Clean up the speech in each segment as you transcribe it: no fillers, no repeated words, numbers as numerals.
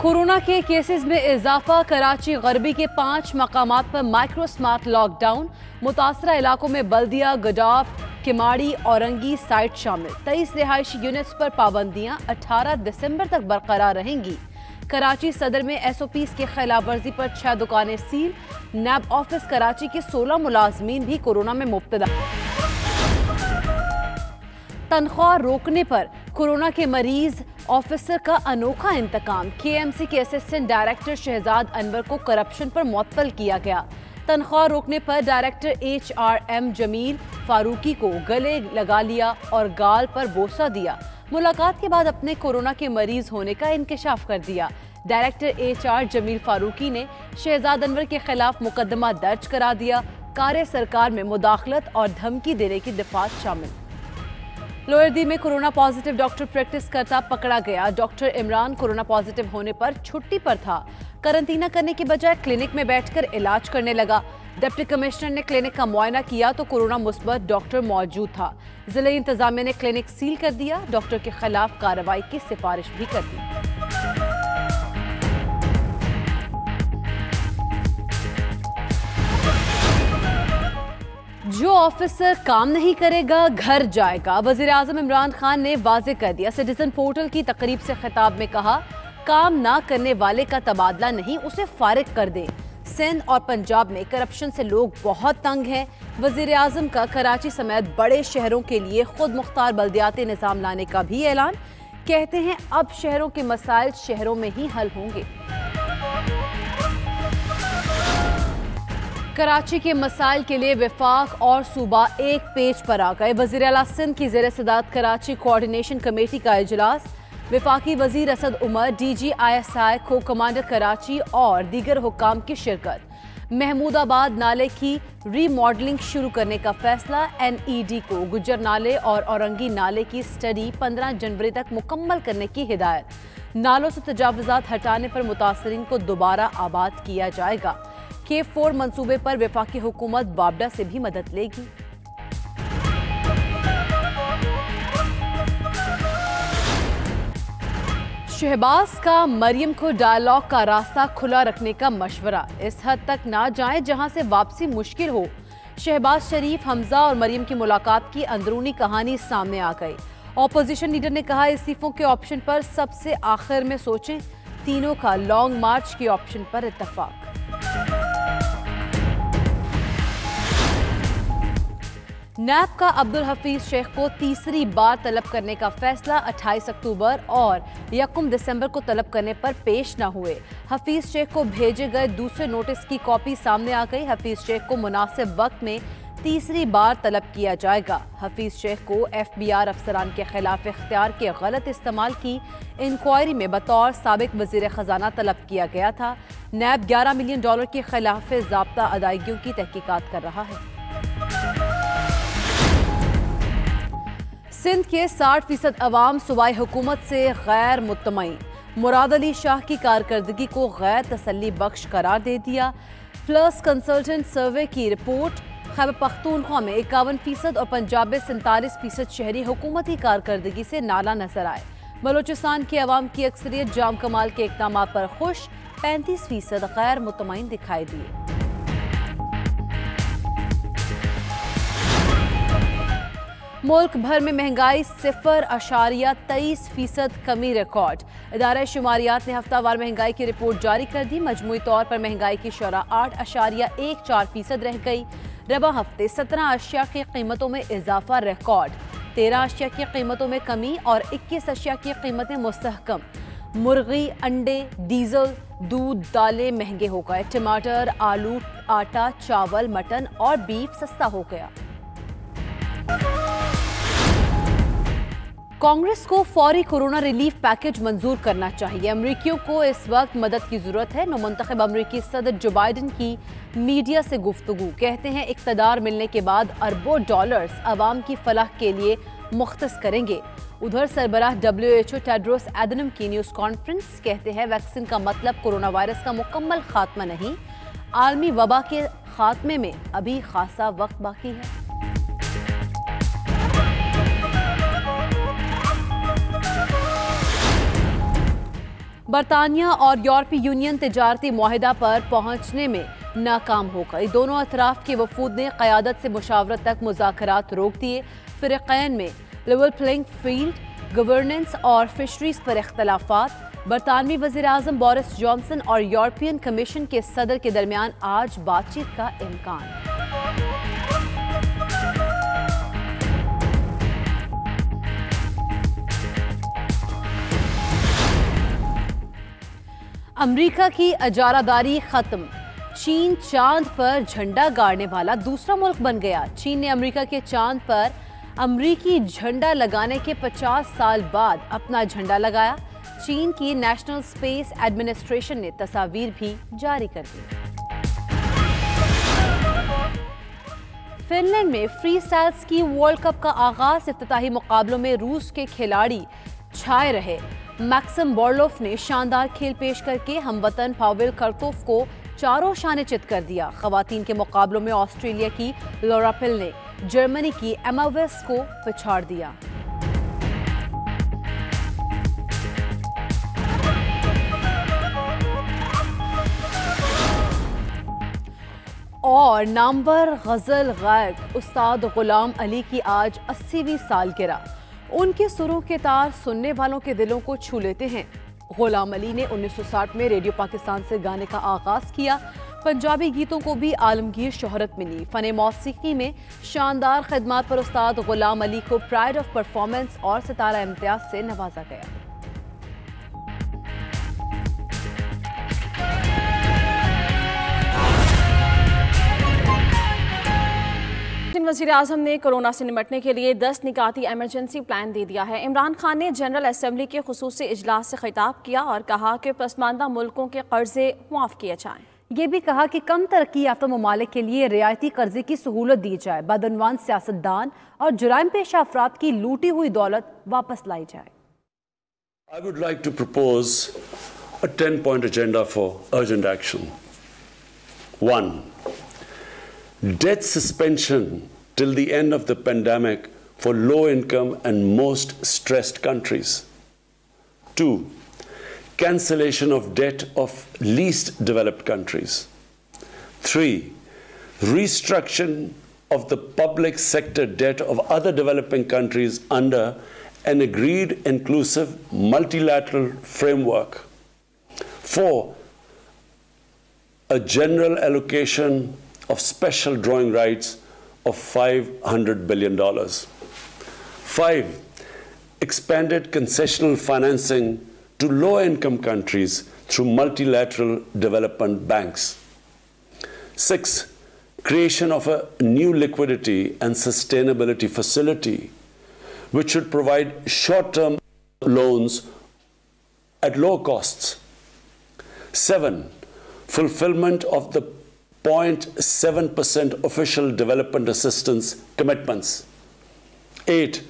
Corona के cases में इजाफा। कराची गरबी के 5 मकामात पर माइक्रो स्मार्ट लॉकडाउन। मुतासरा इलाकों में बल्दिया, गडाफ, किमाड़ी, औरंगी साइट शामिल। 23 रिहायशी यूनिट्स पर पाबंदियां 18 दिसंबर तक बरकरार रहेंगी। कराची सदर में SOPs की खिलाफ वर्जी पर 6 दुकानें सील। नैब ऑफिस कराची के 16 मुलाजमीन भी कोरोना में मुब्तला। तनख्वाह रोकने पर कोरोना के मरीज ऑफिसर का अनोखा इंतकाम। KMC के असिस्टेंट डायरेक्टर शहजाद अनवर को करप्शन पर मुअत्तल किया गया। तनख्वाह रोकने पर डायरेक्टर HRM जमील फारूकी को गले लगा लिया और गाल पर बोसा दिया। मुलाकात के बाद अपने कोरोना के मरीज होने का इंकशाफ कर दिया। डायरेक्टर HR जमील फारूकी ने शहजाद अनवर के खिलाफ मुकदमा दर्ज करा दिया। कार्य सरकार में मुदाखलत और धमकी देने की दफात शामिल। लोअर दी में कोरोना पॉजिटिव डॉक्टर प्रैक्टिस करता पकड़ा गया। डॉक्टर इमरान कोरोना पॉजिटिव होने पर छुट्टी पर था। करंटीना करने के बजाय क्लिनिक में बैठकर इलाज करने लगा। डिप्टी कमिश्नर ने क्लिनिक का मुआयना किया तो कोरोना मुस्बत डॉक्टर मौजूद था। जिला इंतजामिया ने क्लिनिक सील कर दिया। डॉक्टर के खिलाफ कार्रवाई की सिफारिश भी कर दी। जो ऑफिसर काम नहीं करेगा घर जाएगा। वजीर आजम इमरान खान ने वाजे कर दिया। सिटीजन पोर्टल की तकरीब से खिताब में कहा, काम ना करने वाले का तबादला नहीं, उसे फारिग कर दें। सिंध और पंजाब में करप्शन से लोग बहुत तंग हैं। वजीर आजम का कराची समेत बड़े शहरों के लिए खुद मुख्तार बल्दियाती निज़ाम लाने का भी ऐलान। कहते हैं अब शहरों के मसाइल शहरों में ही हल होंगे। कराची के मसाइल के लिए विफाक और सूबा एक पेज पर आ गए। वज़ीर आला सिंध की ज़ेर सदारत कराची कोऑर्डिनेशन कमेटी का इजलास। विफाकी वजीर असद उमर, DG ISI, को कमांडर कराची और दीगर हुक्काम की शिरकत। महमूदाबाद नाले की रीमॉडलिंग शुरू करने का फैसला। NED को गुज्जर नाले और औरंगी नाले की स्टडी 15 जनवरी तक मुकम्मल करने की हिदायत। नालों से तजावुजात हटाने पर मुतासरीन को दोबारा आबाद किया जाएगा। K4 मंसूबे पर वफाकी हुकूमत बाबडा से भी मदद लेगी। शहबाज का मरियम को डायलॉग का रास्ता खुला रखने का मशवरा। इस हद तक ना जाएं जहां से वापसी मुश्किल हो। शहबाज शरीफ, हमजा और मरियम की मुलाकात की अंदरूनी कहानी सामने आ गई। ऑपोजिशन लीडर ने कहा, इस्तीफों के ऑप्शन पर सबसे आखिर में सोचें। तीनों का लॉन्ग मार्च के ऑप्शन पर इत्तफाक। नैब का अब्दुल हफीज शेख को तीसरी बार तलब करने का फैसला। 28 अक्टूबर और 1 दिसंबर को तलब करने पर पेश न हुए। हफीज शेख को भेजे गए दूसरे नोटिस की कॉपी सामने आ गई। हफीज शेख को मुनासिब वक्त में तीसरी बार तलब किया जाएगा। हफीज शेख को FBR अफसरान के खिलाफ इख्तियार के गलत इस्तेमाल की इंक्वायरी में बतौर साबिक वजीर खजाना तलब किया गया था। नैब $11 मिलियन के खिलाफ ज़ाब्ता अदायगियों की तहकीकात कर रहा है। सिंध के 60% अवाम सूबाई हुकूमत से गैर मुतमईन। मुराद अली शाह की कारकर्दगी को गैर तसल्ली बख्श करार दे दिया। प्लस कंसल्टेंट सर्वे की रिपोर्ट। खैबर पख्तूनख्वा में 51% और पंजाब में 47% शहरी हुकूमती कारकर्दगी से नाला नजर आए। बलोचिस्तान के अवाम की अक्सरियत जाम कमाल के इक़दामात पर खुश। 35% गैर मुतमईन दिखाई दिए। मुल्क भर में महंगाई 0.23% कमी रिकॉर्ड। इदारा शुमारियात ने हफ्तावार महंगाई की रिपोर्ट जारी कर दी। मजमूई तौर पर महंगाई की शरह 8.14% रह गई। रबा हफ्ते 17 अशिया की कीमतों में इजाफा रिकॉर्ड। 13 अशिया की कीमतों में कमी और 21 अशिया की कीमतें मुस्तहकम। मुर्गी, अंडे, डीजल, दूध, दालें महंगे हो गए। टमाटर, आलू, आटा, चावल, मटन और बीफ सस्ता हो गया। कांग्रेस को फौरी कोरोना रिलीफ पैकेज मंजूर करना चाहिए। अमरीकियों को इस वक्त मदद की जरूरत है। नौमुंतखब अमरीकी सदर जो बाइडन की मीडिया से गुफ्तगू। कहते हैं इक़्तिदार मिलने के बाद अरबों डॉलर्स अवाम की फलाह के लिए मुख्तस करेंगे। उधर सरबराह WHO टेड्रोस एडनम की न्यूज़ कॉन्फ्रेंस। कहते हैं वैक्सीन का मतलब कोरोना वायरस का मुकम्मल खात्मा नहीं, आलमी वबा के खात्मे में अभी खासा वक्त बाकी है। बरतानिया और यूरोपीय यूनियन तिजारती मुआहिदा पर पहुंचने में नाकाम हो गई। दोनों अतराफ के वफूद ने क़यादत से मुशावरत तक मुज़ाकरात रोक दिए। फ़िरक़ैन में लेवल प्लेइंग फील्ड, गवर्नेंस और फिशरीज पर इख्तलाफात। बरतानवी वज़ीर-ए-आज़म बोरिस जॉनसन और यूरोपियन कमीशन के सदर के दरमियान आज बातचीत का इम्कान। अमेरिका की अजारादारी खत्म। चीन चांद पर झंडा गाड़ने वाला दूसरा मुल्क बन गया। चीन ने अमेरिका के चांद पर अमेरिकी झंडा लगाने के 50 साल बाद अपना झंडा लगाया। चीन की नेशनल स्पेस एडमिनिस्ट्रेशन ने तस्वीर भी जारी कर दी। फिनलैंड में free style ski world cup का आगाज। इफ्तिताही मुकाबलों में रूस के खिलाड़ी छाए रहे। मैक्सिम बोर्लोफ ने शानदार खेल पेश करके हमवतन पावेल कर्तोफ को चारों शाने चित कर दिया। खवातीन के मुकाबलों में ऑस्ट्रेलिया की लॉरा पिल ने जर्मनी की एमा वेस को पिछाड़ दिया। और नामवर गजल गायक उस्ताद गुलाम अली की आज 80वीं सालगिरह। उनके सुरों के तार सुनने वालों के दिलों को छू लेते हैं। गुलाम अली ने 1960 में रेडियो पाकिस्तान से गाने का आगाज किया। पंजाबी गीतों को भी आलमगीर शोहरत मिली। फने मौसीकी में शानदार खिदमत पर उस्ताद गुलाम अली को प्राइड ऑफ परफॉर्मेंस और सितारा इम्तियाज से नवाजा गया। वज़ीर-ए-आज़म ने कोरोना से निपटने के लिए 10 निकाती एमरजेंसी प्लान दे दिया है। इमरान खान ने जनरल असेंबली के खुसूसी इजलास से खिताब किया और कहा कि पसमानदा मुल्कों के कर्जे मुआफ़ किए जाएं। ये भी कहा कि कम तरक्की याफ्ता ममालिक के लिए रियायती कर्जे की सहूलत दी जाए। बदअनवान सियासतदान और जुराइम पेशा अफराद की लूटी हुई दौलत वापस लाई जाए। I would like to propose a 10-point agenda for urgent action. 1. Debt suspension till the end of the pandemic for low-income and most stressed countries. 2. Cancellation of debt of least developed countries. 3. Restructuring of the public sector debt of other developing countries under an agreed inclusive multilateral framework. 4. A general allocation of special drawing rights of $500 billion. 5. Expanded concessional financing to low-income countries through multilateral development banks. 6. Creation of a new liquidity and sustainability facility which should provide short-term loans at low costs. 7. Fulfillment of the 0.7% official development assistance commitments. 8.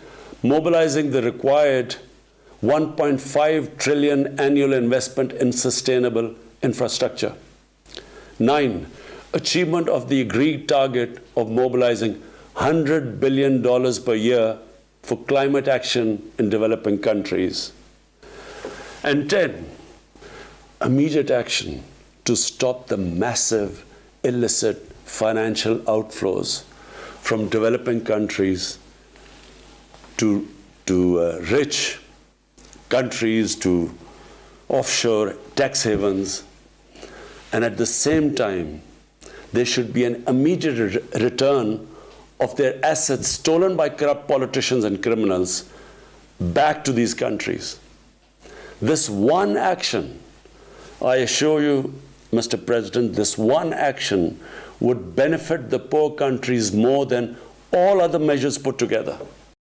Mobilizing the required 1.5 trillion annual investment in sustainable infrastructure. 9. Achievement of the agreed target of mobilizing $100 billion per year for climate action in developing countries. And 10. Immediate action to stop the massive illicit financial outflows from developing countries to rich countries, to offshore tax havens, and at the same time there should be an immediate return of their assets stolen by corrupt politicians and criminals back to these countries. This one action, I assure you, Mr. President, this one action would benefit the poor countries more than all other measures put together.